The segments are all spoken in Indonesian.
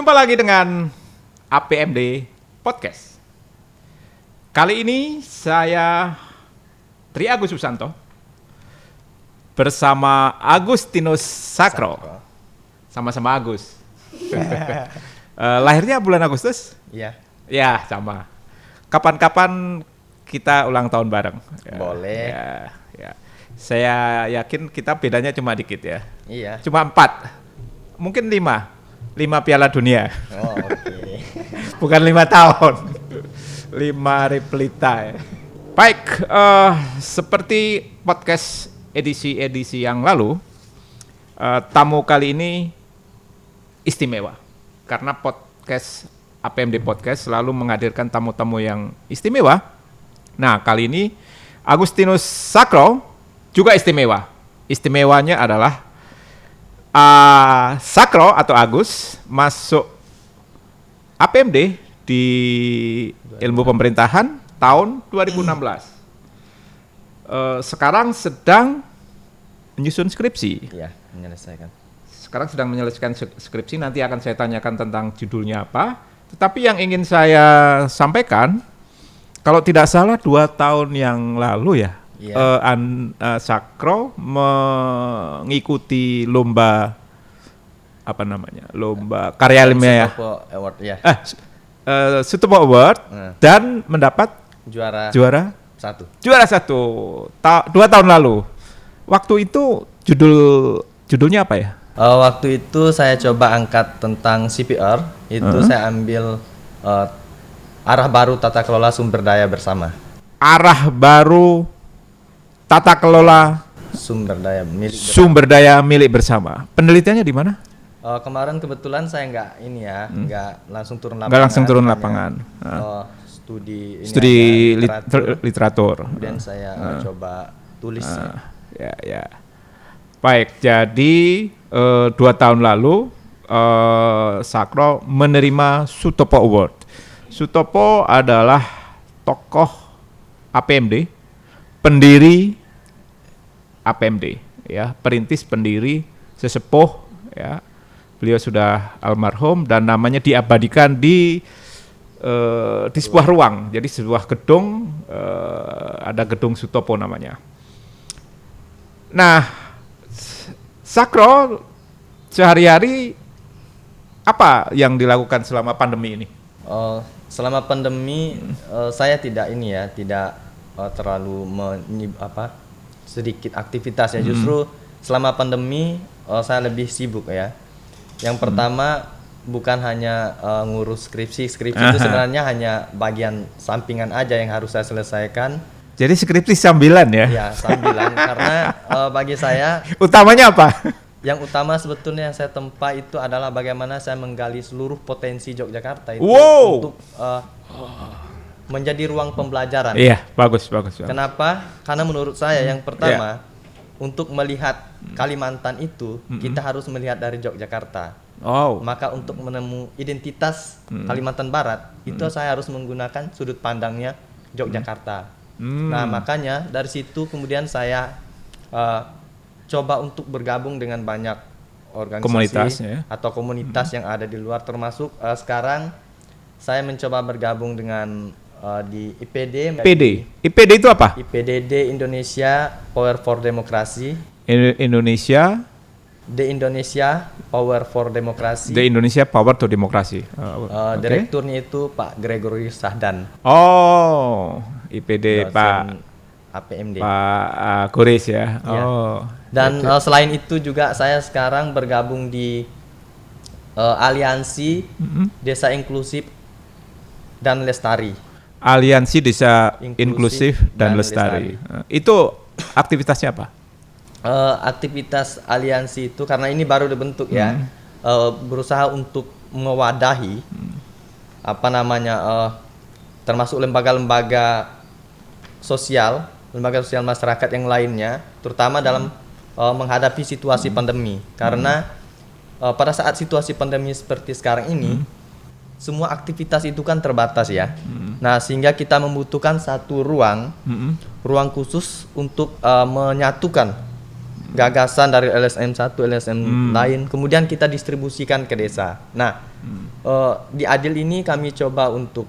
Berjumpa lagi dengan APMD Podcast. Kali ini saya Tri Agus Susanto bersama Agustinus Sakro. Sama-sama Agus. Lahirnya bulan Agustus? Iya. Ya, sama. Kapan-kapan kita ulang tahun bareng. Boleh. Ya. Saya yakin kita bedanya cuma dikit ya. Iya. Cuma 4. Mungkin 5 Piala Dunia. Oh, oke. Bukan 5 tahun. 5 replita ya. Baik, seperti podcast edisi-edisi yang lalu, tamu kali ini istimewa. Karena podcast APMD Podcast selalu menghadirkan tamu-tamu yang istimewa. Nah, kali ini Agustinus Sakro juga istimewa. Istimewanya adalah Sakro atau Agus masuk APMD di ilmu pemerintahan tahun 2016. Sekarang sedang menyusun skripsi. Iya, menyelesaikan. Sekarang sedang menyelesaikan skripsi, nanti akan saya tanyakan tentang judulnya apa. Tetapi yang ingin saya sampaikan, kalau tidak salah 2 tahun yang lalu ya, Sakro mengikuti lomba lomba karya ilmiah Sutopo Award ya. Sutopo Award dan mendapat juara 1. 2 tahun lalu. Waktu itu judulnya apa ya? Waktu itu saya coba angkat tentang CPR. Itu saya ambil arah baru tata kelola sumber daya bersama. Arah baru tata kelola sumber daya milik bersama. Penelitiannya di mana? Kemarin kebetulan saya nggak langsung turun lapangan. Nggak langsung turun lapangan. Studi literatur. Kemudian saya coba tulis. Ya. Baik, jadi 2 tahun lalu Sakro menerima Sutopo Award. Sutopo adalah tokoh APMD, pendiri APMD, ya, perintis, pendiri, sesepuh, ya. Beliau sudah almarhum dan namanya diabadikan di sebuah ruang. Jadi sebuah gedung, ada gedung Sutopo namanya. Nah, Sakro sehari-hari apa yang dilakukan selama pandemi ini? Selama pandemi saya tidak terlalu sedikit aktivitas ya. Justru selama pandemi saya lebih sibuk ya. Yang pertama bukan hanya ngurus skripsi itu sebenarnya hanya bagian sampingan aja yang harus saya selesaikan. Jadi skripsi sambilan ya? Ya, sambilan karena bagi saya utamanya apa? Yang utama sebetulnya yang saya tempa itu adalah bagaimana saya menggali seluruh potensi Yogyakarta itu untuk menjadi ruang pembelajaran. Iya, bagus. Kenapa? Karena menurut saya yang pertama untuk melihat Kalimantan itu kita harus melihat dari Yogyakarta. Maka untuk menemukan identitas Kalimantan Barat itu saya harus menggunakan sudut pandangnya Yogyakarta. Nah, makanya dari situ kemudian saya coba untuk bergabung dengan banyak organisasi atau komunitas yang ada di luar, termasuk sekarang saya mencoba bergabung dengan di IPD. IPD itu apa? IPDD Indonesia Power for Demokrasi. Indonesia Power for Demokrasi. Indonesia Power to Demokrasi. Direkturnya itu Pak Gregorius Sahdan. IPD Pak APMD. Pak Goris ya. Dan selain itu juga saya sekarang bergabung di Aliansi Desa Inklusif dan Lestari. Aliansi Desa Inklusif dan Lestari. Itu aktivitasnya apa? Aktivitas aliansi itu karena ini baru dibentuk ya, berusaha untuk mewadahi termasuk lembaga sosial masyarakat yang lainnya, terutama dalam menghadapi situasi pandemi. Karena pada saat situasi pandemi seperti sekarang ini, semua aktivitas itu kan terbatas ya. Nah, sehingga kita membutuhkan satu ruang khusus untuk menyatukan gagasan dari LSM satu, LSM lain, kemudian kita distribusikan ke desa. Nah, di Adil ini kami coba untuk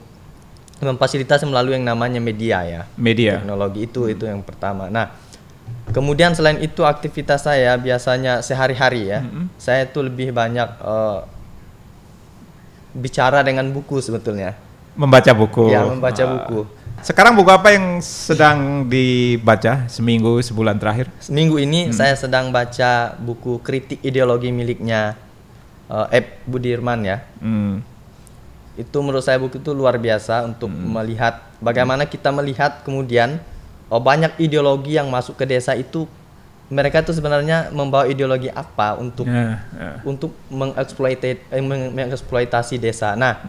memfasilitasi melalui yang namanya media ya. Media. Teknologi itu yang pertama. Nah, kemudian selain itu aktivitas saya biasanya sehari-hari ya, saya itu lebih banyak bicara dengan buku sebetulnya. Membaca buku. Ya, membaca buku. Sekarang buku apa yang sedang dibaca seminggu, sebulan terakhir? Seminggu ini saya sedang baca buku kritik ideologi miliknya Budirman ya. Itu menurut saya buku itu luar biasa untuk melihat bagaimana kita melihat kemudian banyak ideologi yang masuk ke desa itu, mereka itu sebenarnya membawa ideologi apa untuk mengeksploitasi desa. Nah,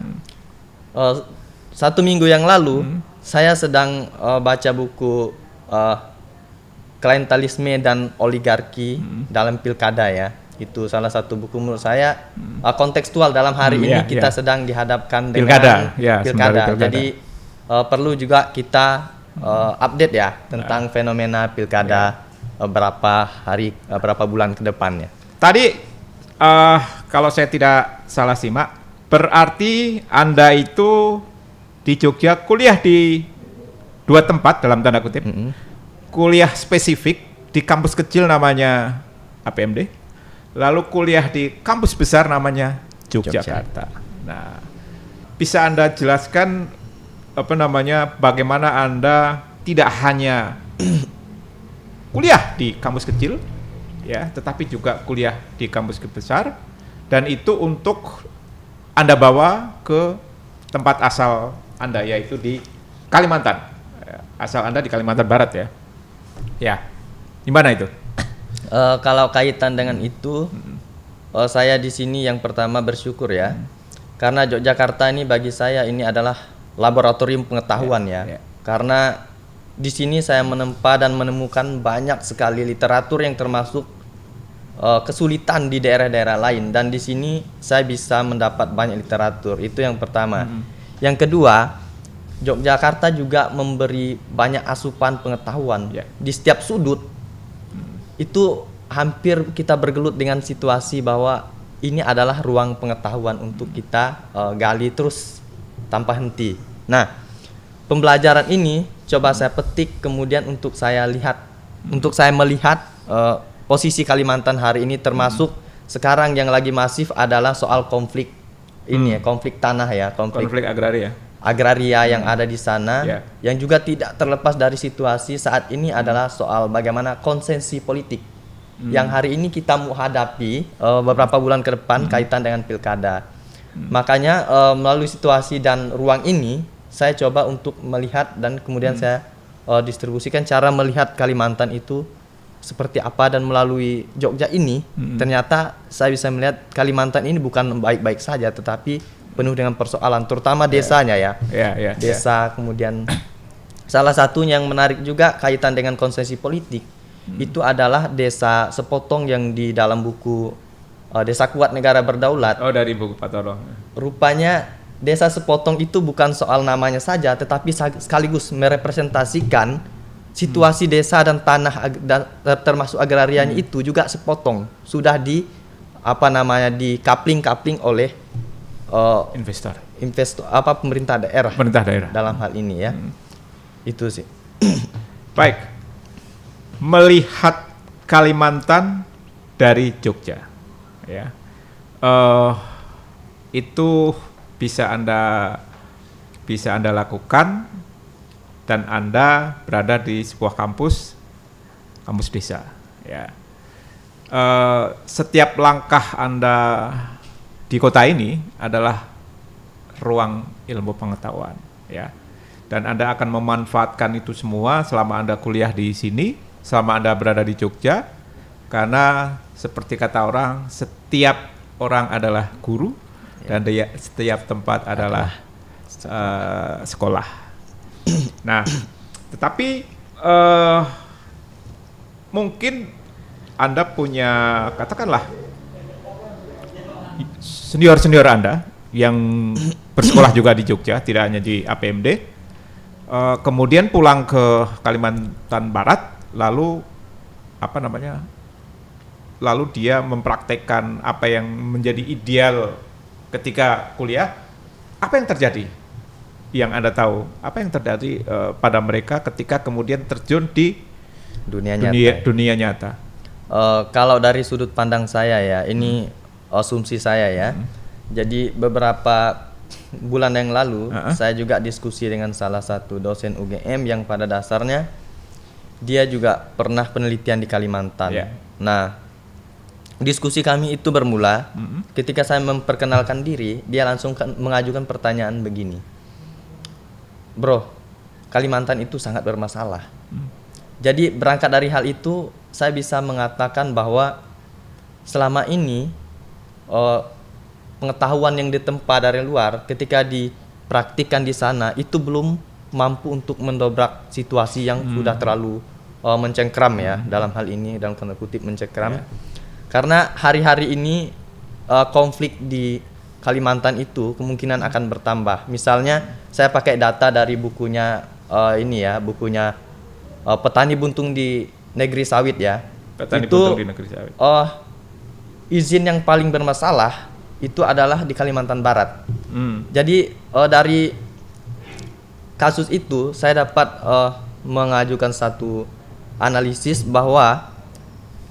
1 minggu yang lalu saya sedang baca buku Klientelisme dan Oligarki dalam Pilkada ya. Itu salah satu buku menurut saya kontekstual dalam hari ini kita sedang dihadapkan dengan pilkada. Jadi perlu juga kita update ya tentang fenomena pilkada berapa bulan ke depannya. Tadi kalau saya tidak salah simak, berarti Anda itu di Jogja kuliah di 2 tempat dalam tanda kutip. Kuliah spesifik di kampus kecil namanya APMD, lalu kuliah di kampus besar namanya Yogyakarta. Nah, bisa Anda jelaskan bagaimana Anda tidak hanya kuliah di kampus kecil ya, tetapi juga kuliah di kampus besar, dan itu untuk Anda bawa ke tempat asal Anda, yaitu di Kalimantan. Asal Anda di Kalimantan Barat ya. Ya, gimana itu? Kalau kaitan dengan itu, saya di sini yang pertama bersyukur ya, karena Yogyakarta ini bagi saya ini adalah laboratorium pengetahuan ya. Karena di sini saya menempa dan menemukan banyak sekali literatur yang termasuk kesulitan di daerah-daerah lain, dan di sini saya bisa mendapat banyak literatur. Itu yang pertama. Yang kedua, Yogyakarta juga memberi banyak asupan pengetahuan di setiap sudut. Itu hampir kita bergelut dengan situasi bahwa ini adalah ruang pengetahuan untuk kita gali terus tanpa henti. Nah, pembelajaran ini coba saya petik kemudian untuk saya lihat, untuk saya melihat posisi Kalimantan hari ini, termasuk sekarang yang lagi masif adalah soal konflik ini ya, konflik tanah ya, konflik agraria yang ada di sana, yang juga tidak terlepas dari situasi saat ini adalah soal bagaimana konsensi politik yang hari ini kita mau hadapi beberapa bulan ke depan kaitan dengan pilkada. Makanya melalui situasi dan ruang ini saya coba untuk melihat dan kemudian saya distribusikan cara melihat Kalimantan itu seperti apa, dan melalui Jogja ini ternyata saya bisa melihat Kalimantan ini bukan baik-baik saja, tetapi penuh dengan persoalan, terutama desanya ya. Desa. Kemudian salah satu yang menarik juga kaitan dengan konsensi politik itu adalah desa Sepotong yang di dalam buku Desa Kuat Negara Berdaulat. Oh, dari buku Pak Toro. Rupanya desa Sepotong itu bukan soal namanya saja, tetapi sekaligus merepresentasikan situasi desa dan tanah termasuk agrarianya itu juga sepotong, sudah di di coupling oleh investor pemerintah daerah dalam hal ini ya. Itu sih. Baik, melihat Kalimantan dari Jogja ya, itu bisa Anda lakukan, dan Anda berada di sebuah kampus desa ya. Setiap langkah Anda di kota ini adalah ruang ilmu pengetahuan ya, dan Anda akan memanfaatkan itu semua selama Anda kuliah di sini, selama Anda berada di Jogja, karena seperti kata orang, setiap orang adalah guru dan setiap tempat adalah sekolah. Nah, tetapi mungkin Anda punya, katakanlah, senior Anda yang bersekolah juga di Jogja, tidak hanya di APMD, kemudian pulang ke Kalimantan Barat, lalu lalu dia mempraktekkan apa yang menjadi ideal ketika kuliah, apa yang terjadi? Yang Anda tahu, apa yang terjadi pada mereka ketika kemudian terjun di dunia nyata? Kalau dari sudut pandang saya ya, ini asumsi saya ya. Jadi beberapa bulan yang lalu saya juga diskusi dengan salah satu dosen UGM yang pada dasarnya dia juga pernah penelitian di Kalimantan. Nah, diskusi kami itu bermula ketika saya memperkenalkan diri, dia langsung mengajukan pertanyaan begini. Bro, Kalimantan itu sangat bermasalah. Jadi berangkat dari hal itu, saya bisa mengatakan bahwa selama ini pengetahuan yang ditempa dari luar ketika dipraktikkan di sana itu belum mampu untuk mendobrak situasi yang sudah terlalu mencengkram ya, dalam hal ini dalam tanda kutip mencengkram. Karena hari-hari ini konflik di Kalimantan itu kemungkinan akan bertambah. Misalnya saya pakai data dari bukunya bukunya Petani Buntung di Negeri Sawit ya. Petani Buntung di Negeri Sawit. Izin yang paling bermasalah itu adalah di Kalimantan Barat. Jadi dari kasus itu saya dapat mengajukan satu analisis bahwa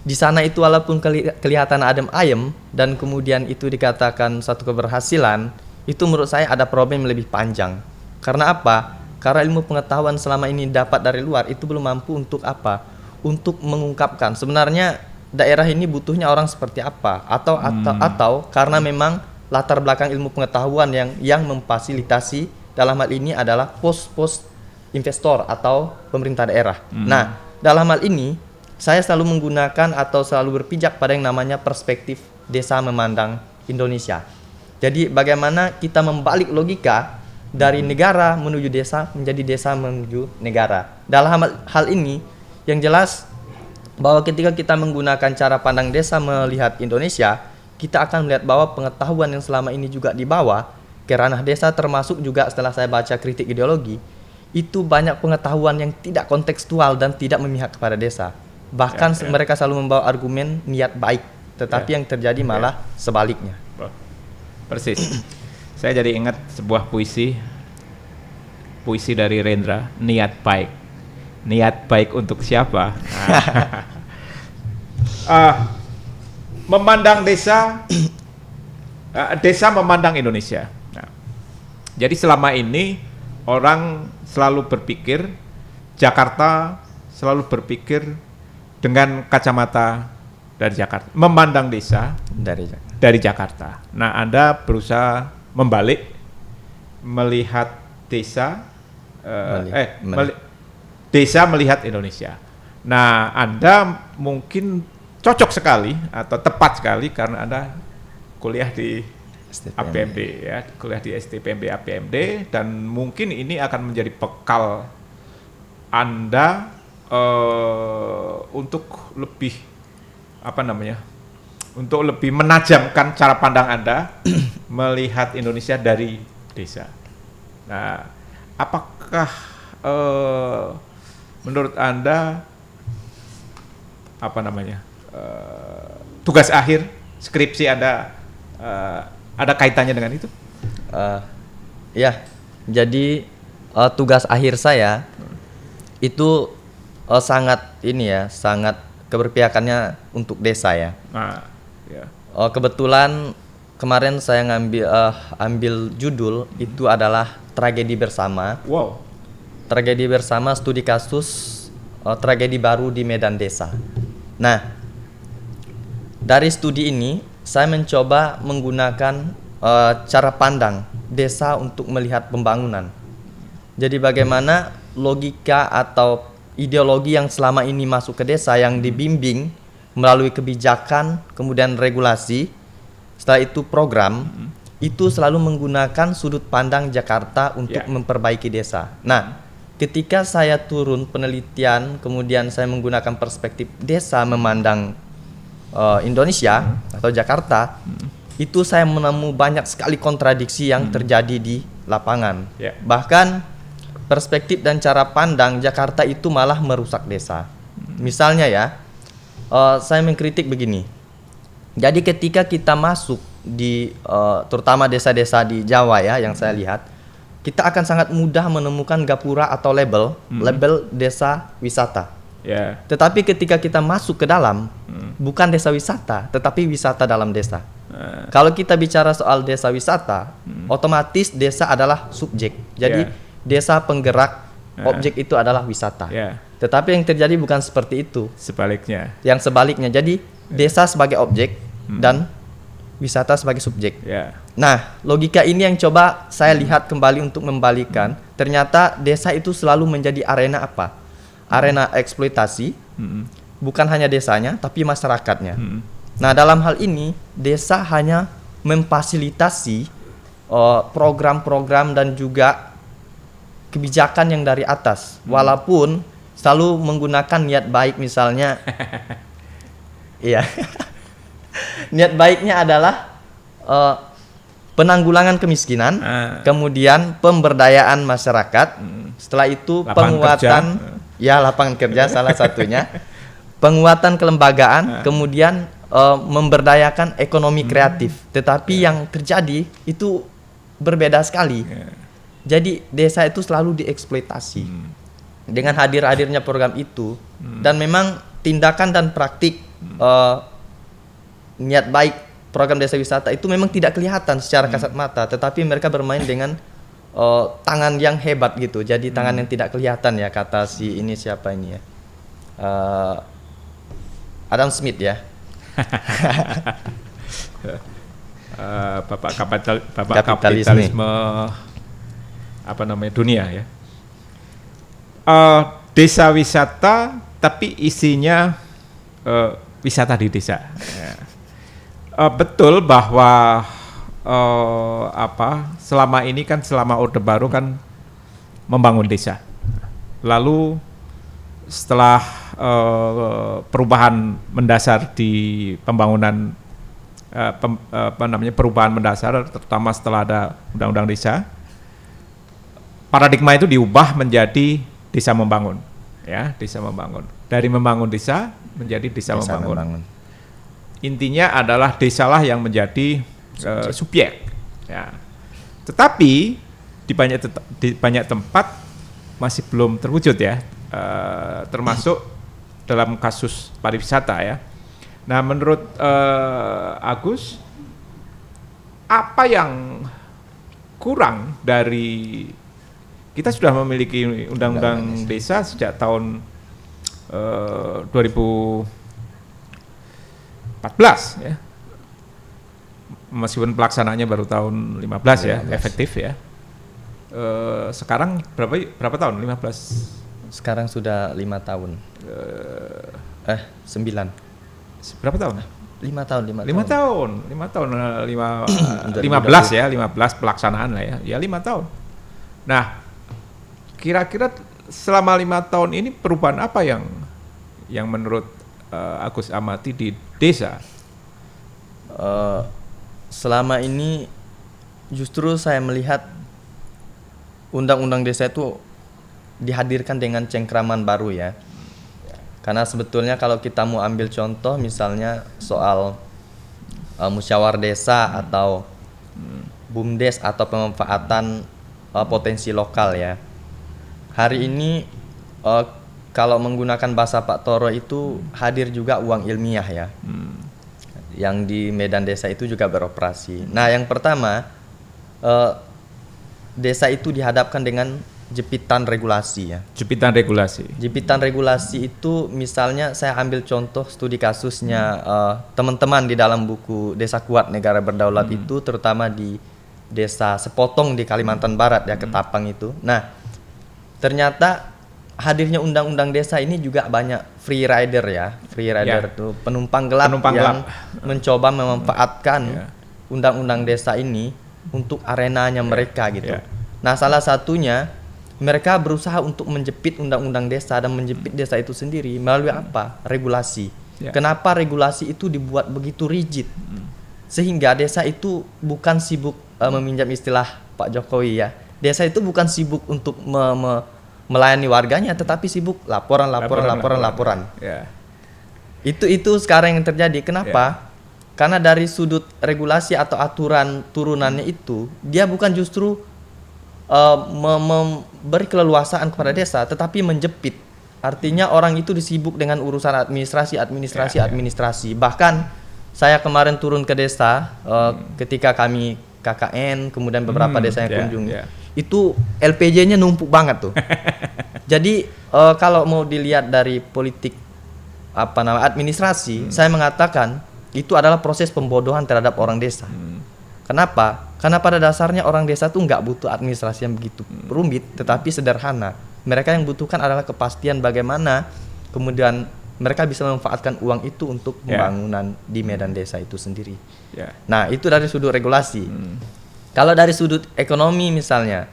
di sana itu walaupun kelihatan adem ayem dan kemudian itu dikatakan satu keberhasilan, itu menurut saya ada problem lebih panjang. Karena apa? Karena ilmu pengetahuan selama ini dapat dari luar itu belum mampu untuk apa? Untuk mengungkapkan sebenarnya daerah ini butuhnya orang seperti apa, atau karena memang latar belakang ilmu pengetahuan yang memfasilitasi dalam hal ini adalah pos-pos investor atau pemerintah daerah. Nah, dalam hal ini saya selalu menggunakan atau selalu berpijak pada yang namanya perspektif desa memandang Indonesia. Jadi bagaimana kita membalik logika dari negara menuju desa menjadi desa menuju negara. Dalam hal ini yang jelas bahwa ketika kita menggunakan cara pandang desa melihat Indonesia, kita akan melihat bahwa pengetahuan yang selama ini juga dibawa ke ranah desa, termasuk juga setelah saya baca kritik ideologi, itu banyak pengetahuan yang tidak kontekstual dan tidak memihak kepada desa. Bahkan mereka selalu membawa argumen niat baik, tetapi yang terjadi malah sebaliknya. Persis. Saya jadi ingat sebuah puisi dari Rendra, niat baik. Niat baik untuk siapa? Memandang desa, desa memandang Indonesia. Jadi selama ini orang selalu berpikir, Jakarta selalu berpikir dengan kacamata dari Jakarta, memandang desa dari Jakarta. Nah, Anda berusaha membalik, melihat desa, desa melihat Indonesia. Nah, Anda mungkin cocok sekali atau tepat sekali karena Anda kuliah di APMD ya, kuliah di STPMB APMD, dan mungkin ini akan menjadi bekal Anda untuk lebih untuk lebih menajamkan cara pandang Anda melihat Indonesia dari desa. Nah, apakah menurut Anda tugas akhir skripsi Anda ada kaitannya dengan itu? Ya, jadi tugas akhir saya itu sangat keberpihakannya untuk desa ya. Kebetulan kemarin saya ambil judul itu adalah Tragedi Bersama. Wow. Tragedi Bersama, studi kasus tragedi baru di Medan Desa. Nah, dari studi ini saya mencoba menggunakan cara pandang desa untuk melihat pembangunan. Jadi bagaimana logika atau ideologi yang selama ini masuk ke desa yang dibimbing melalui kebijakan, kemudian regulasi, setelah itu program, itu selalu menggunakan sudut pandang Jakarta untuk memperbaiki desa. Nah, ketika saya turun penelitian, kemudian saya menggunakan perspektif desa memandang Indonesia atau Jakarta, itu saya menemu banyak sekali kontradiksi yang terjadi di lapangan. Bahkan perspektif dan cara pandang Jakarta itu malah merusak desa. Misalnya ya, saya mengkritik begini. Jadi ketika kita masuk di terutama desa-desa di Jawa ya yang saya lihat, kita akan sangat mudah menemukan gapura atau label desa wisata. Yeah. Tetapi ketika kita masuk ke dalam, bukan desa wisata, tetapi wisata dalam desa. Kalau kita bicara soal desa wisata, otomatis desa adalah subjek. Jadi desa penggerak, objek itu adalah wisata. Tetapi yang terjadi bukan seperti itu. Sebaliknya. Yang sebaliknya. Jadi desa sebagai objek dan wisata sebagai subjek. Nah, logika ini yang coba saya lihat kembali untuk membalikan. Ternyata desa itu selalu menjadi arena apa? Arena eksploitasi. Bukan hanya desanya, tapi masyarakatnya. Nah, dalam hal ini desa hanya memfasilitasi program-program dan juga kebijakan yang dari atas, walaupun selalu menggunakan niat baik misalnya. Iya. Niat baiknya adalah penanggulangan kemiskinan, kemudian pemberdayaan masyarakat, setelah itu penguatan lapangan kerja salah satunya, penguatan kelembagaan, kemudian memberdayakan ekonomi kreatif. Tetapi yang terjadi itu berbeda sekali. Jadi desa itu selalu dieksploitasi. Dengan hadirnya program itu, dan memang tindakan dan praktik niat baik program desa wisata itu memang tidak kelihatan secara kasat mata, tetapi mereka bermain dengan tangan yang hebat gitu. Jadi tangan yang tidak kelihatan ya, kata si ini siapa ini ya, Adam Smith ya. Bapak kapitalisme apa namanya dunia ya. Desa wisata tapi isinya wisata di desa. Betul bahwa selama ini kan selama Orde Baru kan membangun desa. Lalu setelah perubahan mendasar di pembangunan perubahan mendasar, terutama setelah ada undang-undang desa, paradigma itu diubah menjadi desa membangun, ya, desa membangun. Dari membangun desa menjadi desa membangun. Intinya adalah desalah yang menjadi subjek. Ya. Tetapi di banyak tempat masih belum terwujud ya, termasuk dalam kasus pariwisata ya. Nah, menurut Agus, apa yang kurang dari, kita sudah memiliki undang-undang desa sejak tahun 2014 ya. Meskipun pelaksanaannya baru tahun 15 ya, efektif ya. Sekarang berapa tahun? 15. Sekarang sudah 5 tahun. 9. Berapa tahun? 5 tahun. 15 ya, 15 pelaksanaan lah ya. Ya 5 tahun. Nah, kira-kira selama 5 tahun ini perubahan apa yang menurut Agus amati di desa? Selama ini justru saya melihat undang-undang desa itu dihadirkan dengan cengkraman baru ya. Karena sebetulnya kalau kita mau ambil contoh misalnya soal musyawarah desa atau BUMDes atau pemanfaatan potensi lokal ya. Hari ini kalau menggunakan bahasa Pak Toro itu hadir juga uang ilmiah ya. Yang di Medan Desa itu juga beroperasi. Nah, yang pertama desa itu dihadapkan dengan jepitan regulasi ya. Jepitan regulasi itu misalnya saya ambil contoh studi kasusnya teman-teman di dalam buku Desa Kuat Negara Berdaulat itu, terutama di Desa Sepotong di Kalimantan Barat ya, Ketapang itu. Nah, ternyata hadirnya undang-undang desa ini juga banyak free rider ya. Free rider itu penumpang gelap yang mencoba memanfaatkan undang-undang desa ini untuk arenanya mereka gitu. Nah, salah satunya mereka berusaha untuk menjepit undang-undang desa dan menjepit desa itu sendiri melalui apa? Regulasi. Kenapa regulasi itu dibuat begitu rigid? Sehingga desa itu bukan sibuk meminjam istilah Pak Jokowi ya. Desa itu bukan sibuk untuk melayani warganya, tetapi sibuk laporan. Itu sekarang yang terjadi. Kenapa? Karena dari sudut regulasi atau aturan turunannya itu, dia bukan justru memberi keleluasaan kepada desa, tetapi menjepit. Artinya orang itu disibuk dengan urusan administrasi. Bahkan saya kemarin turun ke desa ketika kami KKN, kemudian beberapa desa yang kunjungi, itu LPJ-nya numpuk banget tuh. Jadi kalau mau dilihat dari politik administrasi, saya mengatakan itu adalah proses pembodohan terhadap orang desa. Kenapa? Karena pada dasarnya orang desa tuh nggak butuh administrasi yang begitu rumit, tetapi sederhana. Mereka yang butuhkan adalah kepastian bagaimana kemudian mereka bisa memanfaatkan uang itu untuk pembangunan di medan desa itu sendiri. Nah, itu dari sudut regulasi. Kalau dari sudut ekonomi misalnya,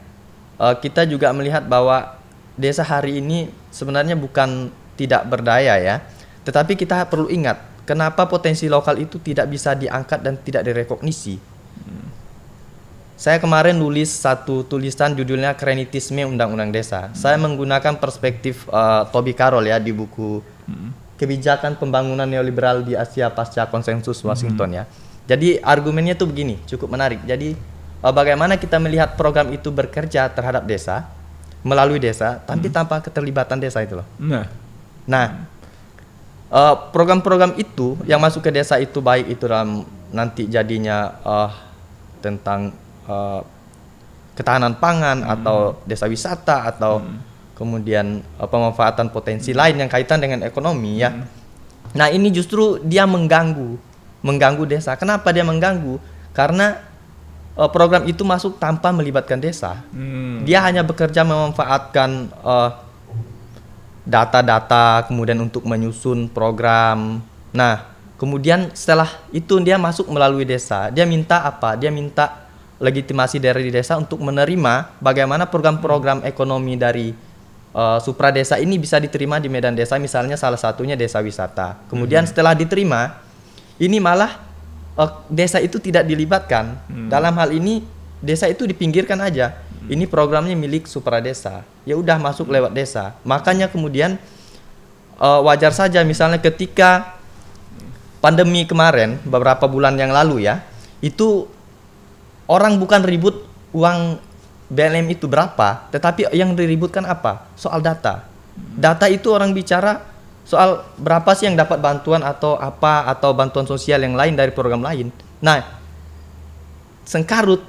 kita juga melihat bahwa desa hari ini sebenarnya bukan tidak berdaya ya, tetapi kita perlu ingat kenapa potensi lokal itu tidak bisa diangkat dan tidak direkognisi. Saya kemarin nulis satu tulisan judulnya Krenitisme Undang-Undang Desa. Saya menggunakan perspektif Toby Carroll ya di buku Kebijakan Pembangunan Neoliberal di Asia Pasca Konsensus Washington ya. Jadi argumennya tuh begini, cukup menarik. Jadi bagaimana kita melihat program itu bekerja terhadap desa, melalui desa, tapi tanpa keterlibatan desa itu loh. Nah, program-program itu yang masuk ke desa itu baik itu dalam nanti jadinya tentang ketahanan pangan atau desa wisata atau kemudian pemanfaatan potensi lain yang kaitan dengan ekonomi ya. Nah, ini justru dia mengganggu desa. Kenapa dia mengganggu? Karena program itu masuk tanpa melibatkan desa. Dia hanya bekerja memanfaatkan data-data kemudian untuk menyusun program. Nah, kemudian setelah itu dia masuk melalui desa. Dia minta apa? Dia minta legitimasi dari desa untuk menerima bagaimana program-program ekonomi dari supra desa ini bisa diterima di medan desa, misalnya salah satunya desa wisata. Kemudian setelah diterima, ini malah desa itu tidak dilibatkan. Dalam hal ini desa itu dipinggirkan aja. Ini programnya milik supra desa. Ya udah masuk lewat desa. Makanya kemudian wajar saja misalnya ketika pandemi kemarin beberapa bulan yang lalu ya, itu orang bukan ribut uang BLM itu berapa, tetapi yang diributkan apa? Soal data. Data itu orang bicara soal berapa sih yang dapat bantuan atau apa, atau bantuan sosial yang lain dari program lain. Nah, sengkarut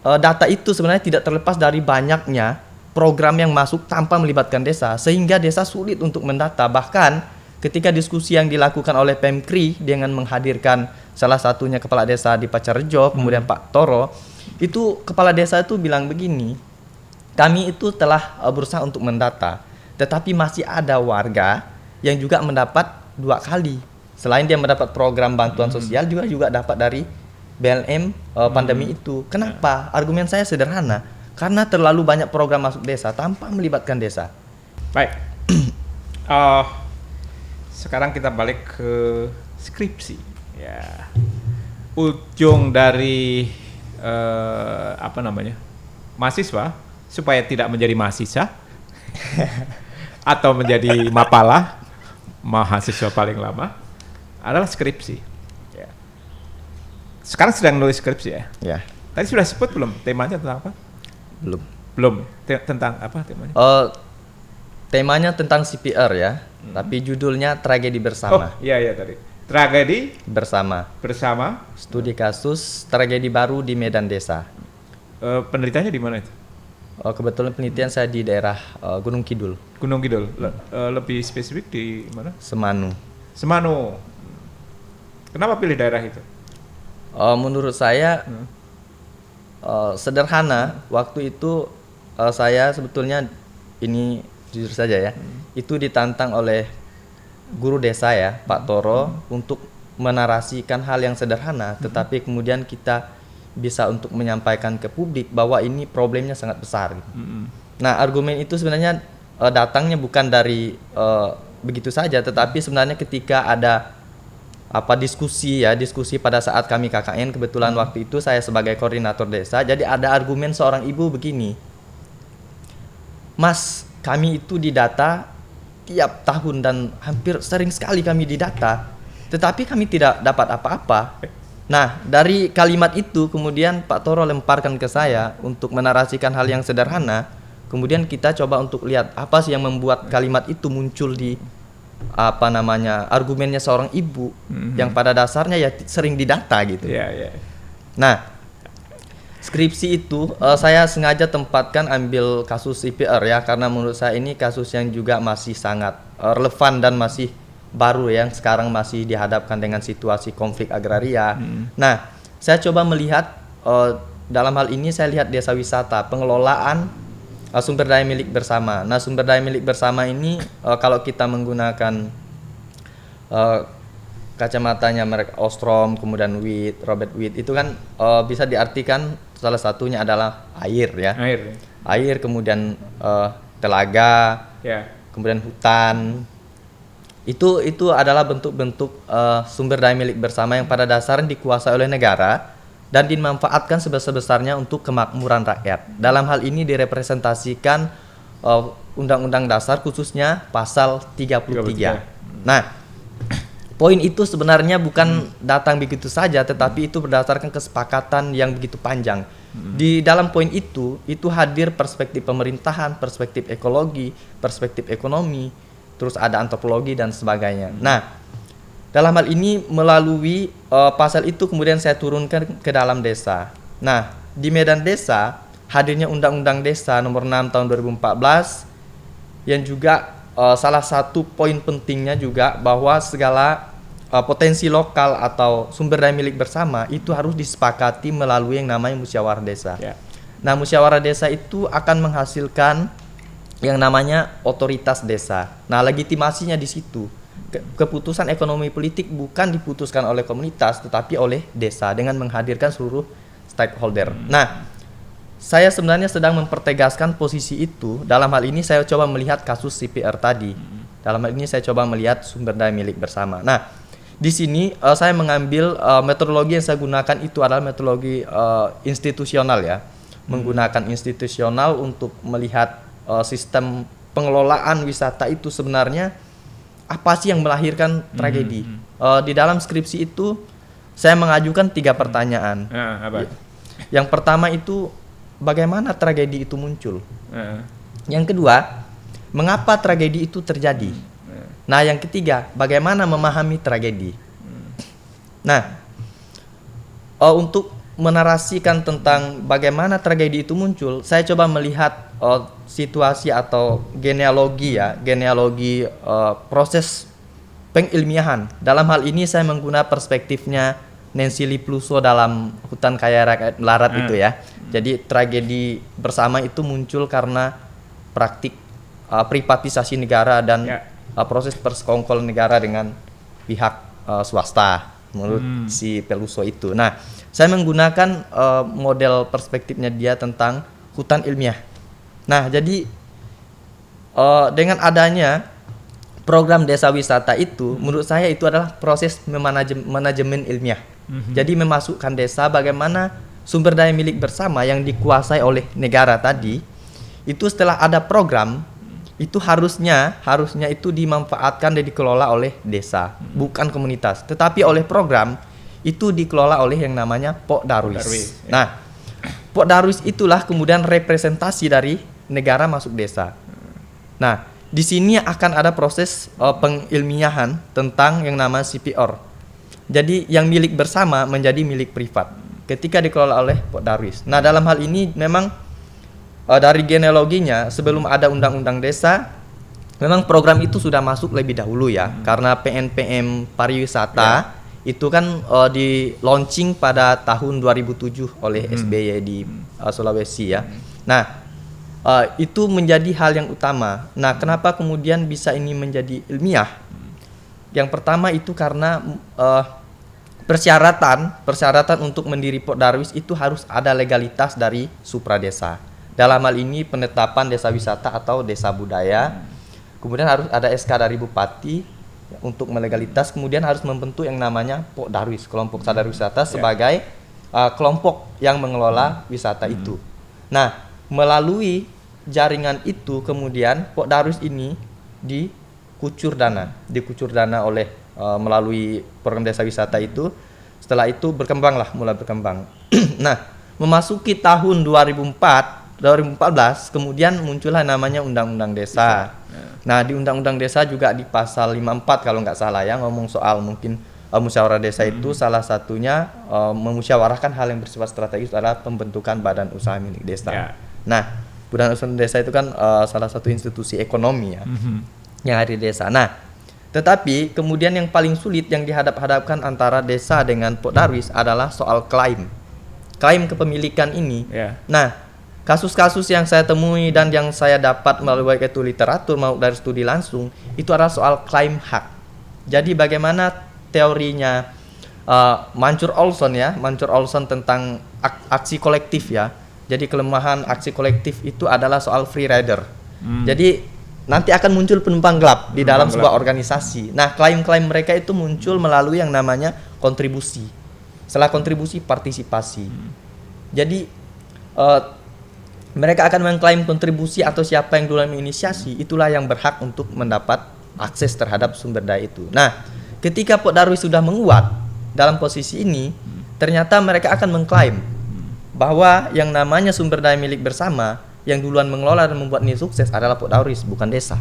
data itu sebenarnya tidak terlepas dari banyaknya program yang masuk tanpa melibatkan desa, sehingga desa sulit untuk mendata. Bahkan ketika diskusi yang dilakukan oleh Pemkri dengan menghadirkan salah satunya kepala desa di Pacarrejo, kemudian Pak Toro, itu kepala desa itu bilang begini, kami itu telah berusaha untuk mendata, tetapi masih ada warga yang juga mendapat 2 kali. Selain dia mendapat program bantuan sosial, juga dapat dari BLM pandemi itu. Kenapa? Argumen saya sederhana, karena terlalu banyak program masuk desa tanpa melibatkan desa. Baik. Sekarang kita balik ke skripsi. Ya, ujung dari mahasiswa supaya tidak menjadi mahasiswa atau menjadi mapala, mahasiswa paling lama, adalah skripsi. Ya. Sekarang sedang nulis skripsi ya? Ya. Tadi sudah sebut belum temanya tentang apa? Belum. Tentang apa temanya? Temanya tentang CPR ya, tapi judulnya Tragedi Bersama. Oh iya tadi. Tragedi Bersama. Studi kasus tragedi baru di Medan Desa. Penelitiannya di mana itu? Kebetulan penelitian saya di daerah Gunung Kidul. Lebih spesifik di mana? Semanu. Kenapa pilih daerah itu? Menurut saya sederhana. Waktu itu saya sebetulnya, ini jujur saja ya, itu ditantang oleh guru desa ya, Pak Toro, untuk menarasikan hal yang sederhana, tetapi kemudian kita bisa untuk menyampaikan ke publik bahwa ini problemnya sangat besar. Nah, argumen itu sebenarnya datangnya bukan dari begitu saja, tetapi sebenarnya ketika ada diskusi pada saat kami KKN, kebetulan waktu itu saya sebagai koordinator desa, jadi ada argumen seorang ibu begini, Mas, kami itu didata tiap tahun dan hampir sering sekali kami didata, Tetapi kami tidak dapat apa-apa. Nah, dari kalimat itu kemudian Pak Toro lemparkan ke saya untuk menarasikan hal yang sederhana. Kemudian kita coba untuk lihat apa sih yang membuat kalimat itu muncul di argumennya seorang ibu yang pada dasarnya ya sering didata gitu. Nah, skripsi itu saya sengaja tempatkan ambil kasus CPR ya, karena menurut saya ini kasus yang juga masih sangat relevan dan masih baru yang sekarang masih dihadapkan dengan situasi konflik agraria. Nah, saya coba melihat dalam hal ini saya lihat desa wisata, pengelolaan sumber daya milik bersama. Nah, sumber daya milik bersama ini kalau kita menggunakan kacamatanya merek Ostrom, kemudian Robert Witt, itu kan bisa diartikan salah satunya adalah air ya. Air, kemudian telaga, kemudian hutan. Itu adalah bentuk-bentuk sumber daya milik bersama yang pada dasarnya dikuasai oleh negara dan dimanfaatkan sebesar-besarnya untuk kemakmuran rakyat. Dalam hal ini direpresentasikan Undang-Undang Dasar khususnya pasal 33. Nah, poin itu sebenarnya bukan datang begitu saja, tetapi itu berdasarkan kesepakatan yang begitu panjang. Di dalam poin itu hadir perspektif pemerintahan, perspektif ekologi, perspektif ekonomi, terus ada antropologi dan sebagainya. Nah, dalam hal ini melalui pasal itu kemudian saya turunkan ke dalam desa. Nah, di Medan Desa hadirnya Undang-Undang Desa nomor 6 tahun 2014 yang juga salah satu poin pentingnya juga bahwa segala potensi lokal atau sumber daya milik bersama itu harus disepakati melalui yang namanya musyawarah desa. Nah, musyawarah desa itu akan menghasilkan yang namanya otoritas desa. Nah, legitimasinya di situ. Keputusan ekonomi politik bukan diputuskan oleh komunitas tetapi oleh desa dengan menghadirkan seluruh stakeholder. Nah, saya sebenarnya sedang mempertegaskan posisi itu. Dalam hal ini saya coba melihat kasus CPR tadi. Dalam hal ini saya coba melihat sumber daya milik bersama. Nah, di sini saya mengambil metodologi yang saya gunakan itu adalah metodologi institusional ya. Menggunakan institusional untuk melihat sistem pengelolaan wisata itu sebenarnya apa sih yang melahirkan tragedi. Di dalam skripsi itu saya mengajukan 3 pertanyaan. Yang pertama itu bagaimana tragedi itu muncul. Yang kedua, mengapa tragedi itu terjadi. Nah, yang ketiga, bagaimana memahami tragedi. Nah, untuk menarasikan tentang bagaimana tragedi itu muncul, saya coba melihat situasi atau genealogi proses pengilmiahan. Dalam hal ini saya menggunakan perspektifnya Nancy Lee Peluso dalam Hutan Kaya Rakyat Melarat itu ya. Jadi tragedi bersama itu muncul karena praktik privatisasi negara dan proses persekongkol negara dengan pihak swasta menurut si Peluso itu. Nah, saya menggunakan model perspektifnya dia tentang hutan ilmiah. Nah, jadi dengan adanya program desa wisata itu, menurut saya itu adalah proses manajemen ilmiah. Jadi memasukkan desa bagaimana sumber daya milik bersama yang dikuasai oleh negara tadi, itu setelah ada program, itu harusnya itu dimanfaatkan dan dikelola oleh desa, bukan komunitas. Tetapi oleh program, itu dikelola oleh yang namanya Pok Darwis. Nah, Pok Darwis itulah kemudian representasi dari negara masuk desa. Nah, di sini akan ada proses pengilmiahan tentang yang nama CPR. Jadi yang milik bersama menjadi milik privat ketika dikelola oleh Pok Darwis. Nah, dalam hal ini memang dari genealoginya sebelum ada undang-undang desa, memang program itu sudah masuk lebih dahulu ya, karena PNPM pariwisata itu kan di launching pada tahun 2007 oleh SBY di Sulawesi ya. Nah, itu menjadi hal yang utama. Nah, kenapa kemudian bisa ini menjadi ilmiah? Yang pertama itu karena persyaratan untuk mendiri Pok Darwis itu harus ada legalitas dari supradesa. Dalam hal ini penetapan desa wisata atau desa budaya. Kemudian harus ada SK dari bupati untuk melegalitas. Kemudian harus membentuk yang namanya Pok Darwis, kelompok sadar wisata sebagai kelompok yang mengelola wisata itu. Nah, melalui jaringan itu kemudian Pok Darwis ini dikucur dana oleh melalui program desa wisata itu. Setelah itu mulai berkembang. Nah, memasuki tahun 2014 kemudian muncullah namanya Undang-Undang Desa. Nah, di Undang-Undang Desa juga di pasal 54 kalau nggak salah ya, ngomong soal mungkin musyawarah desa itu salah satunya memusyawarahkan hal yang bersifat strategis adalah pembentukan badan usaha milik desa. Nah, badan usaha desa itu kan salah satu institusi ekonomi ya yang ada di desa. Nah, tetapi kemudian yang paling sulit yang dihadap-hadapkan antara desa dengan Pok Darwis adalah soal klaim kepemilikan ini. Nah, kasus-kasus yang saya temui dan yang saya dapat melalui baik itu literatur maupun dari studi langsung itu adalah soal klaim hak. Jadi bagaimana teorinya Mancur Olson tentang aksi kolektif ya. Jadi kelemahan aksi kolektif itu adalah soal free rider. Jadi nanti akan muncul penumpang gelap di dalam sebuah organisasi. Nah, klaim-klaim mereka itu muncul melalui yang namanya kontribusi. Setelah kontribusi, partisipasi. Jadi mereka akan mengklaim kontribusi atau siapa yang duluan menginisiasi, itulah yang berhak untuk mendapat akses terhadap sumber daya itu. Nah, ketika Pok Darwis sudah menguat dalam posisi ini, ternyata mereka akan mengklaim bahwa yang namanya sumber daya milik bersama yang duluan mengelola dan membuat ini sukses adalah Pok Darwis, bukan desa.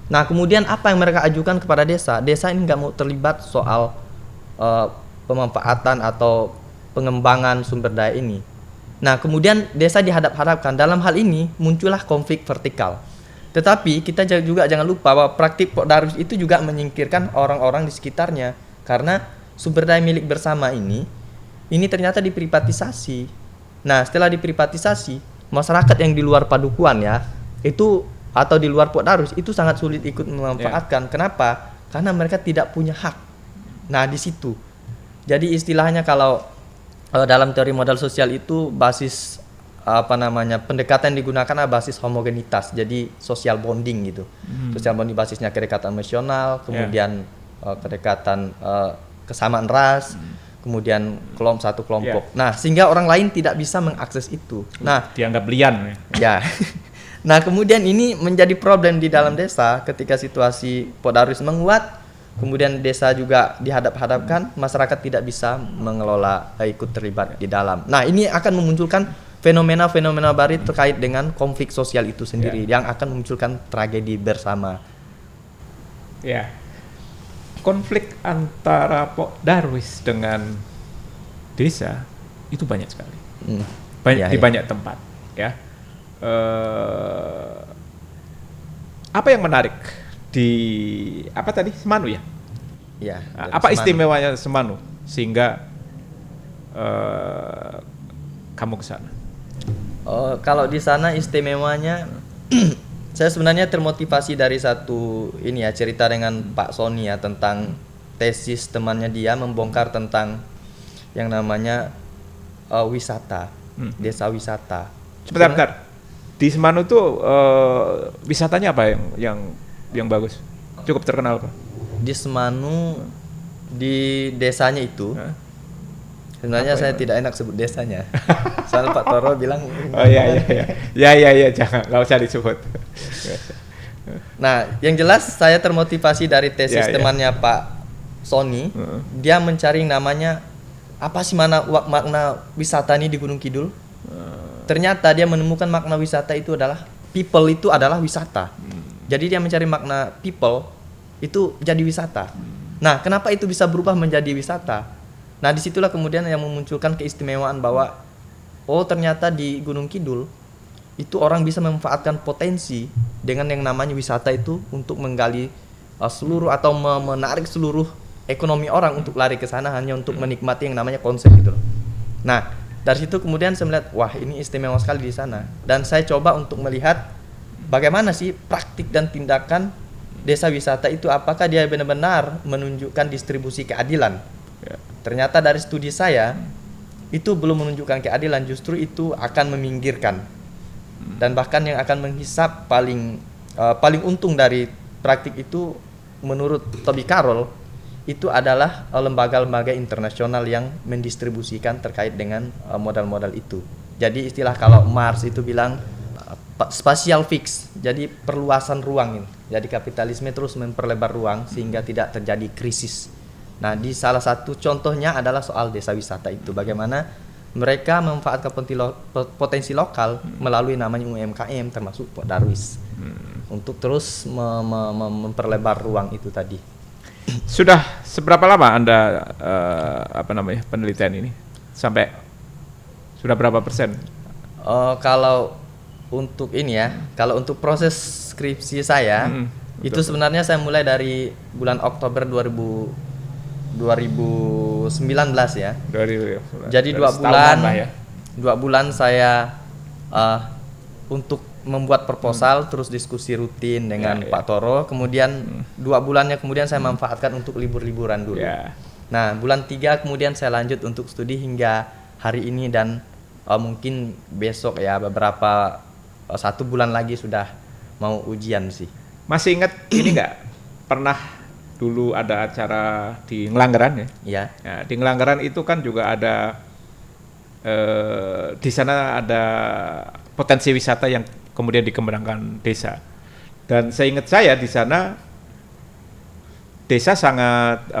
Nah, kemudian apa yang mereka ajukan kepada desa? Desa ini nggak mau terlibat soal pemanfaatan atau pengembangan sumber daya ini. Nah, kemudian desa dihadap-hadapkan. Dalam hal ini muncullah konflik vertikal. Tetapi kita juga jangan lupa bahwa praktik Pok Darwis itu juga menyingkirkan orang-orang di sekitarnya. Karena sumber daya milik bersama ini ternyata diprivatisasi. Nah, setelah diprivatisasi, masyarakat yang di luar padukuan ya, itu atau di luar Pok Darwis itu sangat sulit ikut memanfaatkan. Kenapa? Karena mereka tidak punya hak. Nah, di situ. Jadi istilahnya kalau dalam teori modal sosial itu basis pendekatan yang digunakan adalah basis homogenitas. Jadi social bonding gitu. Social bonding basisnya kedekatan emosional, kemudian kedekatan kesamaan ras, kemudian satu kelompok. Nah, sehingga orang lain tidak bisa mengakses itu. Nah, dianggap lian ya. Nah, kemudian ini menjadi problem di dalam desa ketika situasi Pok Darwis menguat, kemudian desa juga dihadap-hadapkan, masyarakat tidak bisa mengelola ikut terlibat di dalam. Nah, ini akan memunculkan fenomena-fenomena baru terkait dengan konflik sosial itu sendiri yang akan memunculkan tragedi bersama. Konflik antara Pok Darwis dengan desa itu banyak sekali, di banyak tempat. Apa yang menarik di Semanu ya? Apa Semanu. Istimewanya Semanu sehingga kamu ke sana? Kalau di sana istimewanya saya sebenarnya termotivasi dari satu cerita dengan Pak Sony ya tentang tesis temannya dia membongkar tentang yang namanya wisata, desa wisata. Sebentar. Di Semanu tuh wisatanya apa yang bagus? Cukup terkenal Pak? Di Semanu di desanya itu sebenarnya saya tidak enak sebut desanya. Soal Pak Toro bilang iya jangan, nggak usah disebut. Nah, yang jelas saya termotivasi dari tesis temannya Pak Sony. Dia mencari namanya apa sih makna wisata ini di Gunung Kidul. Ternyata dia menemukan makna wisata itu adalah people itu adalah wisata. Jadi dia mencari makna people itu jadi wisata. Nah, kenapa itu bisa berubah menjadi wisata? Nah, disitulah kemudian yang memunculkan keistimewaan bahwa ternyata di Gunung Kidul itu orang bisa memanfaatkan potensi dengan yang namanya wisata itu untuk menggali seluruh atau menarik seluruh ekonomi orang untuk lari ke sana hanya untuk menikmati yang namanya konsep gitu loh. Nah, dari situ kemudian saya melihat wah ini istimewa sekali di sana dan saya coba untuk melihat bagaimana sih praktik dan tindakan desa wisata itu, apakah dia benar-benar menunjukkan distribusi keadilan. Ternyata dari studi saya itu belum menunjukkan keadilan, justru itu akan meminggirkan. Dan bahkan yang akan menghisap paling untung dari praktik itu menurut Toby Carroll itu adalah lembaga-lembaga internasional yang mendistribusikan terkait dengan modal-modal itu. Jadi istilah kalau Mars itu bilang spasial fix, jadi perluasan ruang ini. Jadi kapitalisme terus memperlebar ruang sehingga tidak terjadi krisis. Nah, di salah satu contohnya adalah soal desa wisata itu, bagaimana mereka memanfaatkan potensi lokal melalui namanya UMKM termasuk Pok Darwis untuk terus memperlebar ruang itu tadi. Sudah seberapa lama Anda penelitian ini? Sampai sudah berapa persen? Kalau untuk ini ya, kalau untuk proses skripsi saya itu sebenarnya saya mulai dari bulan Oktober 2019 ya. Jadi 2 bulan ya. 2 bulan saya untuk membuat proposal, terus diskusi rutin dengan Pak Toro. Kemudian 2 bulannya kemudian saya manfaatkan untuk libur-liburan dulu. Nah, bulan 3 kemudian saya lanjut untuk studi hingga hari ini, dan mungkin besok ya, beberapa 1 bulan lagi sudah mau ujian sih. Masih ingat ini nggak? Pernah dulu ada acara di Ngelanggeran ya? Iya. Nah, di Ngelanggeran itu kan juga ada di sana ada potensi wisata yang kemudian dikembangkan desa. Dan seingat saya di sana desa sangat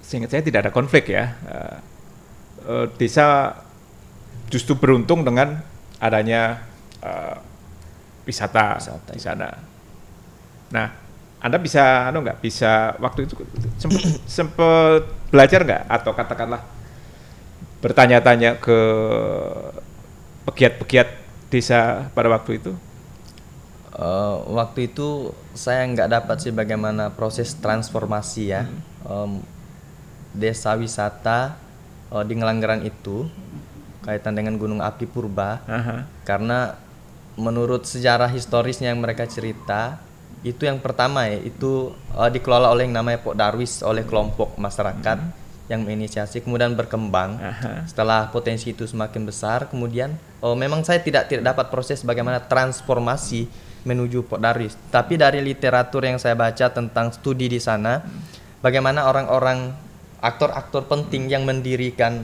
seingat saya tidak ada konflik ya. Desa justru beruntung dengan adanya wisata di sana. Nah, Anda bisa bisa waktu itu sempat belajar nggak, atau katakanlah bertanya-tanya ke pegiat-pegiat desa pada waktu itu? Waktu itu saya nggak dapat sih bagaimana proses transformasi ya desa wisata di Ngelanggeran itu kaitan dengan Gunung Api Purba. Karena menurut sejarah historisnya yang mereka cerita, itu yang pertama ya, itu dikelola oleh yang namanya Pok Darwis, oleh kelompok masyarakat yang menginisiasi, kemudian berkembang. Setelah potensi itu semakin besar, kemudian memang saya tidak dapat proses bagaimana transformasi menuju Pok Darwis, tapi dari literatur yang saya baca tentang studi di sana, bagaimana orang-orang aktor-aktor penting yang mendirikan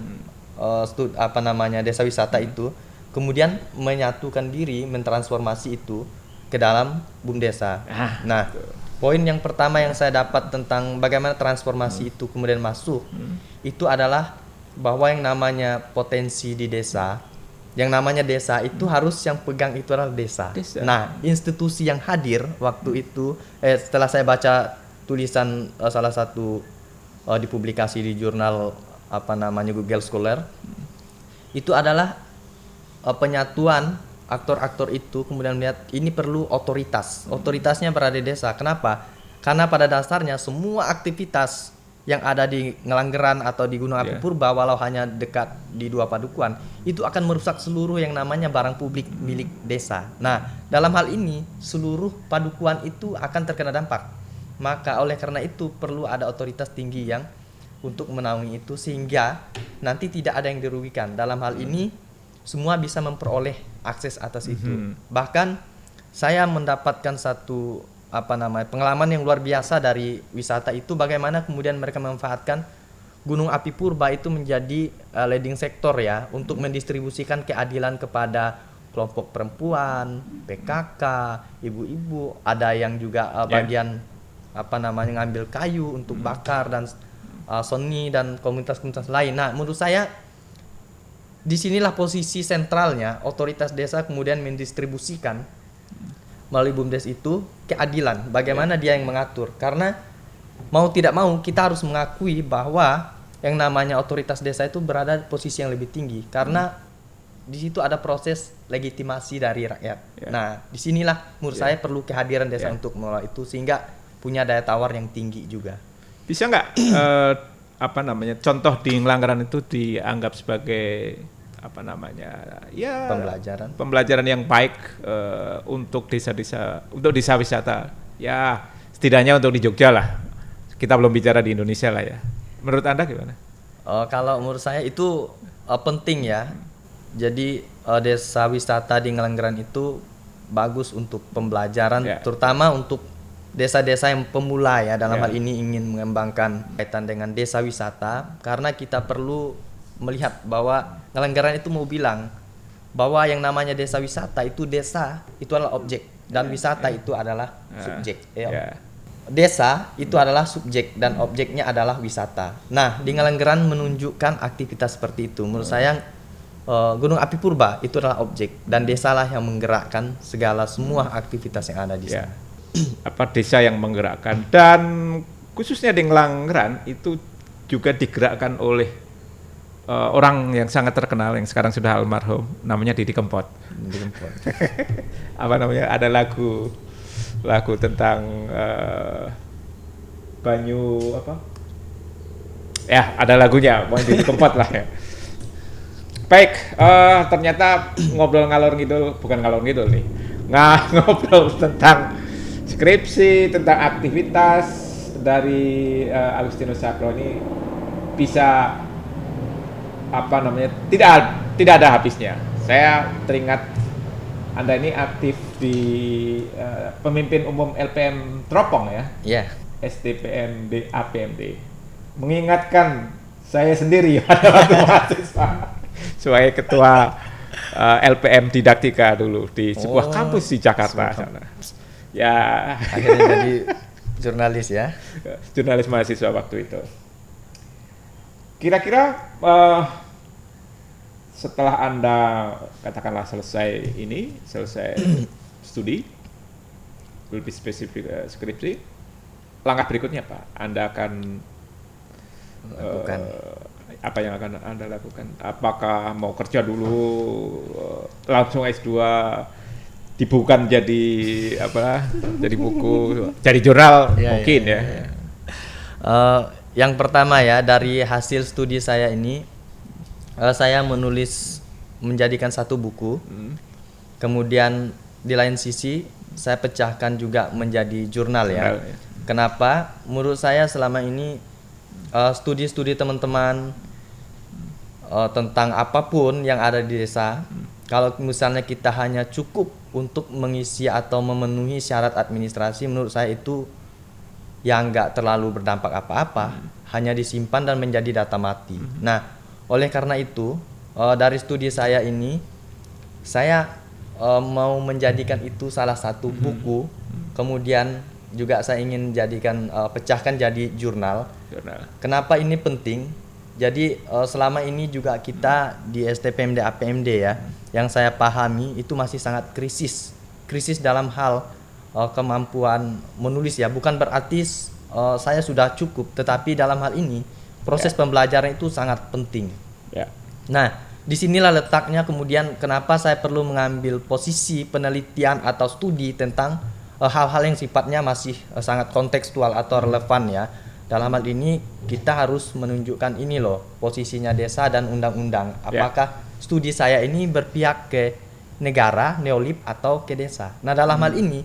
desa wisata itu kemudian menyatukan diri, mentransformasi itu ke dalam BUMDesa. Nah, poin yang pertama yang saya dapat tentang bagaimana transformasi itu kemudian masuk, itu adalah bahwa yang namanya potensi di desa, yang namanya desa itu harus yang pegang itu adalah desa. Nah, institusi yang hadir waktu itu, setelah saya baca tulisan salah satu dipublikasi di jurnal Google Scholar, itu adalah penyatuan aktor-aktor itu kemudian melihat ini perlu otoritasnya berada di desa. Kenapa? Karena pada dasarnya semua aktivitas yang ada di Ngelanggeran atau di Gunung Api Purba, walau hanya dekat di 2 padukuan, itu akan merusak seluruh yang namanya barang publik milik desa. Nah, dalam hal ini seluruh padukuan itu akan terkena dampak. Maka oleh karena itu perlu ada otoritas tinggi yang untuk menaungi itu sehingga nanti tidak ada yang dirugikan. Dalam hal ini semua bisa memperoleh akses atas itu. Bahkan saya mendapatkan satu pengalaman yang luar biasa dari wisata itu, bagaimana kemudian mereka memanfaatkan Gunung Api Purba itu menjadi leading sektor ya untuk mendistribusikan keadilan kepada kelompok perempuan, PKK, ibu-ibu, ada yang juga bagian ngambil kayu untuk bakar dan seni dan komunitas-komunitas lain. Nah, menurut saya disinilah posisi sentralnya otoritas desa kemudian mendistribusikan melalui BUMDes itu keadilan. Bagaimana dia yang mengatur? Karena mau tidak mau kita harus mengakui bahwa yang namanya otoritas desa itu berada di posisi yang lebih tinggi karena di situ ada proses legitimasi dari rakyat. Nah, disinilah menurut saya perlu kehadiran desa untuk mengelola itu sehingga punya daya tawar yang tinggi juga. Bisa nggak contoh di Ngelanggeran itu dianggap sebagai pembelajaran yang baik untuk desa-desa, untuk desa wisata ya, setidaknya untuk di Jogja lah, kita belum bicara di Indonesia lah ya. Menurut Anda gimana? Kalau menurut saya itu penting ya. Jadi desa wisata di Ngelanggeran itu bagus untuk pembelajaran, terutama untuk desa-desa yang pemula ya, dalam hal ini ingin mengembangkan kaitan dengan desa wisata, karena kita perlu melihat bahwa Ngelanggeran itu mau bilang bahwa yang namanya desa wisata itu adalah objek dan wisata itu adalah subjek. Desa itu adalah subjek dan objeknya adalah wisata. Nah, di Ngelenggeran menunjukkan aktivitas seperti itu. Menurut saya Gunung Api Purba itu adalah objek dan desalah yang menggerakkan semua aktivitas yang ada di sana. Desa yang menggerakkan, dan khususnya di Ngelanggeran itu juga digerakkan oleh orang yang sangat terkenal yang sekarang sudah almarhum, namanya Didi Kempot. Ada lagu tentang banyu ada lagunya, Didi Kempot lah ya. Baik, ternyata ngobrol ngalor ngidul nih, ngobrol tentang skripsi, tentang aktivitas dari Agustinus Cakro ini bisa tidak ada habisnya. Saya teringat Anda ini aktif di pemimpin umum LPM Teropong ya. STPMD APMD. Mengingatkan saya sendiri pada waktu mahasiswa sebagai ketua LPM Didaktika dulu di sebuah kampus di Jakarta sana. Ya, akhirnya jadi jurnalis ya. Jurnalis mahasiswa waktu itu. Kira-kira setelah Anda katakanlah selesai studi, lebih spesifik skripsi, langkah berikutnya apa? Anda akan lakukan apa yang akan Anda lakukan? Apakah mau kerja dulu, langsung S2, dibukukan jadi jadi buku, jadi jurnal mungkin ya. Yang pertama ya, dari hasil studi saya ini, saya menjadikan satu buku. Kemudian di lain sisi saya pecahkan juga menjadi jurnal ya. Kenapa? Menurut saya selama ini studi teman-teman tentang apapun yang ada di desa, kalau misalnya kita hanya cukup untuk mengisi atau memenuhi syarat administrasi, menurut saya itu yang nggak terlalu berdampak apa-apa, hanya disimpan dan menjadi data mati. Nah, oleh karena itu dari studi saya ini, saya mau menjadikan itu salah satu buku, kemudian juga saya ingin pecahkan jadi jurnal. Kenapa ini penting? Jadi selama ini juga kita di STPMD APMD ya, yang saya pahami itu masih sangat krisis dalam hal kemampuan menulis ya. Bukan berarti saya sudah cukup, tetapi dalam hal ini proses pembelajaran itu sangat penting. Nah, disinilah letaknya kemudian kenapa saya perlu mengambil posisi penelitian atau studi tentang hal-hal yang sifatnya masih sangat kontekstual atau relevan ya. Dalam hal ini kita harus menunjukkan ini loh posisinya desa dan undang-undang. Apakah studi saya ini berpihak ke negara, neolib atau ke desa. Nah, dalam hal ini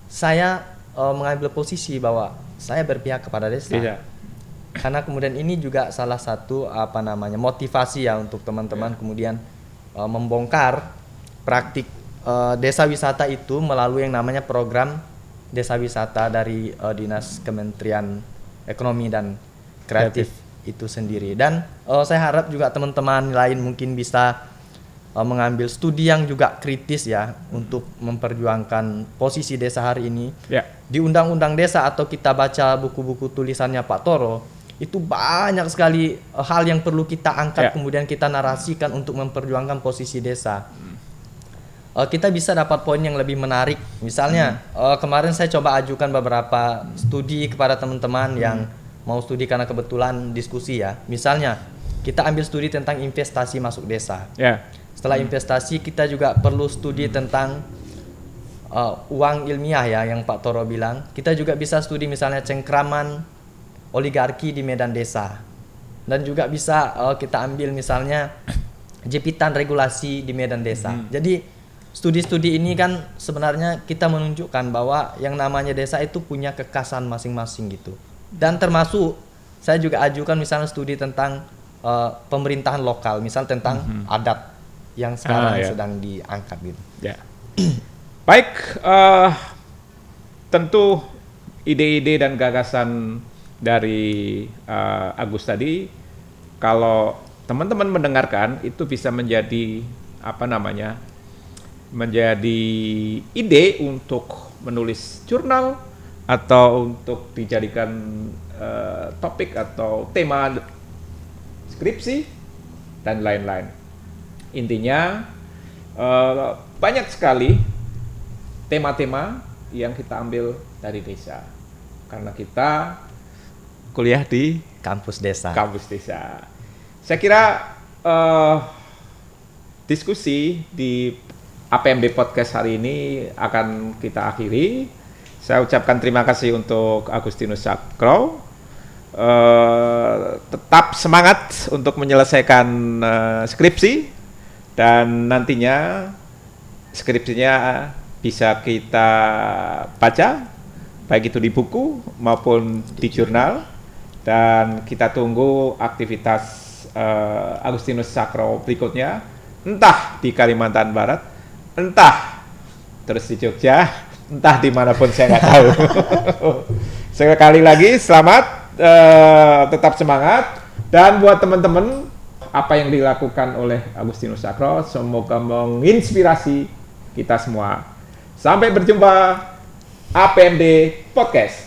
saya mengambil posisi bahwa saya berpihak kepada desa. Karena kemudian ini juga salah satu motivasi ya untuk teman-teman kemudian membongkar praktik desa wisata itu melalui yang namanya program desa wisata dari Dinas Kementerian Ekonomi dan Kreatif itu sendiri. Dan saya harap juga teman-teman lain mungkin bisa mengambil studi yang juga kritis ya untuk memperjuangkan posisi desa hari ini. Di Undang-Undang Desa atau kita baca buku-buku tulisannya Pak Toro, itu banyak sekali hal yang perlu kita angkat kemudian kita narasikan untuk memperjuangkan posisi desa. Kita bisa dapat poin yang lebih menarik. Misalnya kemarin saya coba ajukan beberapa studi kepada teman-teman yang mau studi karena kebetulan diskusi ya. Misalnya kita ambil studi tentang investasi masuk desa. Setelah investasi kita juga perlu studi tentang uang ilmiah ya yang Pak Toro bilang. Kita juga bisa studi misalnya cengkraman oligarki di medan desa. Dan juga bisa kita ambil misalnya jepitan regulasi di medan desa. Jadi studi-studi ini kan sebenarnya kita menunjukkan bahwa yang namanya desa itu punya kekhasan masing-masing gitu. Dan termasuk saya juga ajukan misalnya studi tentang pemerintahan lokal, misal tentang adat yang sekarang sedang diangkat gitu. Baik, tentu ide-ide dan gagasan dari Agus tadi, kalau teman-teman mendengarkan itu bisa menjadi menjadi ide untuk menulis jurnal atau untuk dijadikan topik atau tema skripsi dan lain-lain. Intinya banyak sekali tema-tema yang kita ambil dari desa karena kita kuliah di kampus desa. Saya kira diskusi di APMD Podcast hari ini akan kita akhiri. Saya ucapkan terima kasih untuk Agustinus Cakro. Tetap semangat untuk menyelesaikan skripsi dan nantinya skripsinya bisa kita baca baik itu di buku maupun di jurnal, dan kita tunggu aktivitas Agustinus Cakro berikutnya, entah di Kalimantan Barat, entah terus di Jogja, entah dimanapun saya nggak tahu. Sekali lagi selamat, tetap semangat, dan buat teman-teman, apa yang dilakukan oleh Agustinus Cakro semoga menginspirasi kita semua. Sampai berjumpa APMD Podcast.